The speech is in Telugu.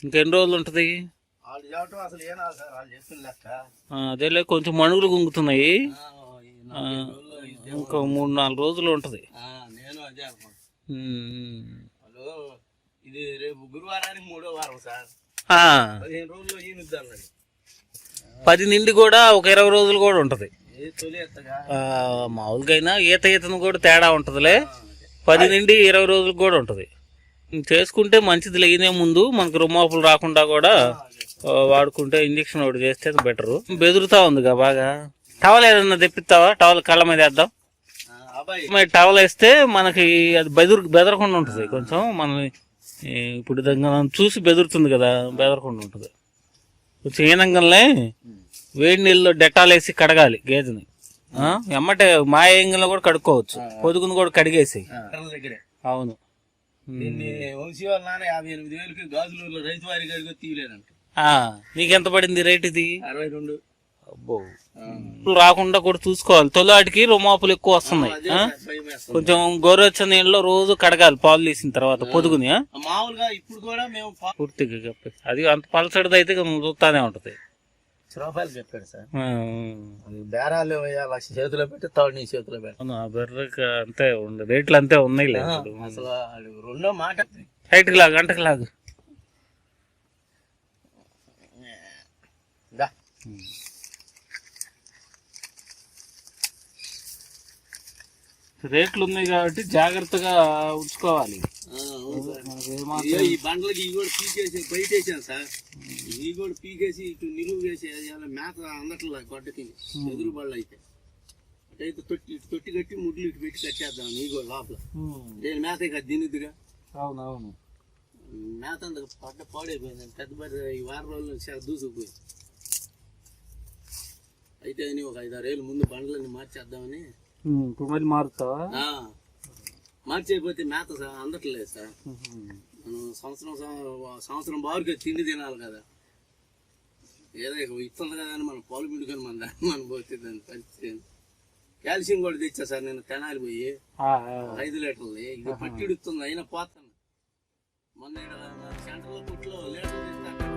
ఇంకెన్ని రోజులు ఉంటుంది? వాళ్ళు చెప్పడం అసలు ఏనా సార్, వాళ్ళు చెప్పిన లెక్క. అదేలే, కొంచెం మణుగులు గుంగుతున్నాయి. ఇంకా 3-4 రోజులు ఉంటుంది. నేను అదే వాళ్ళు ఇది రేపు గురువారానికి 3వ వారం సార్. 15 రోజుల్లో ఈనుద్దాం. 10 నుండి కూడా ఒక 20 రోజులు కూడా ఉంటుంది. మామూలుగా అయినా ఈతను కూడా తేడా ఉంటుందిలే. 10 నుండి 20 రోజులు కూడా ఉంటుంది. చేసుకుంటే మంచిది. లేనే ముందు మనకు రుమాపులు రాకుండా కూడా వాడుకుంటే ఇంజక్షన్ ఒకటి చేస్తే బెటరు. బెదురుతా ఉందిగా బాగా. టవల్ ఏదన్నా తెప్పిస్తావా? టవల్ కళ్ళ మీద వేద్దాం. టవల్ వేస్తే మనకి అది బెదరకుండా ఉంటుంది. కొంచెం మనం ఇప్పుడు చూసి బెదురుతుంది కదా, బెదరకుండా ఉంటుంది. కొంచెం ఈనంగానే వేడి నీళ్ళలో డెటాల్ వేసి కడగాలి గేదెని. ఎమ్మటే మాయంగంలో కూడా కడుక్కోవచ్చు. పొదుగును కూడా కడిగేసి. అవును. నీకెంత పడింది రేట్ ఇది? 62. అబ్బో, రాకుండా కూడా చూసుకోవాలి. తొలాటికి రుమాపులు ఎక్కువ వస్తున్నాయి. కొంచెం గోరువెచ్చ నీళ్ళలో రోజు కడగాలి పాలు తీసిన తర్వాత పొదుగుని. మామూలుగా ఇప్పుడు కూడా మేము పూర్తిగా అది అంత పలసడిది అయితే చూస్తానే ఉంటది. రూపాయలు చెప్పాడు సార్. బేరాలు 1,00,000 చేతిలో పెట్టి తాడు నీ చేతిలో పెట్టి బెర్రకు అంతే ఉంది. రేట్లు అంతే ఉన్నాయి. అసలు రెండో మాట హైట్కి లాగు, గంటకి లాగు. రేట్లు ఉన్నాయి కాబట్టి జాగ్రత్తగా ఉంచుకోవాలి. ఈ బండ్లకి ఇవి కూడా పీకేసి బయట వేసాను సార్. ఇవి కూడా పీకేసి ఇటు నిలువు వేసి మేత అందట్లా గొడ్డకి ఎదురు బళ్ళు అయితే అటైతే తొట్టి కట్టి ముడ్లు ఇటు పెట్టి కట్టేద్దాం. నీ కూడా లోపల నేను మేత ఇక తినిద్దుగా. అవునవును. మేత అంత పాడైపోయింది. పెద్ద ఈ వారం రోజులు చాలా దూసుకుపోయింది. అయితే అని ఒక 5-6 ఏళ్ళు ముందు బండ్లన్నీ మార్చేద్దామని. మరి మారుతావా? మార్చేయకపోతే మేత అందట్లేదు సార్. మనం సంవత్సరం బారుగా తిండి తినాలి కదా. ఏదో ఇస్తుంది కదా అని మనం పాలు పిండుకొని మనం పోతే దాని పరిస్థితి. కాల్షియం కూడా తెచ్చా సార్ నేను తెనాలి పోయి 5 లీటర్లు. ఇక పట్టిడుతుంది అయినా పోతాను. మొన్న సెంటర్లో పుట్లో లీటర్లు తెస్తా.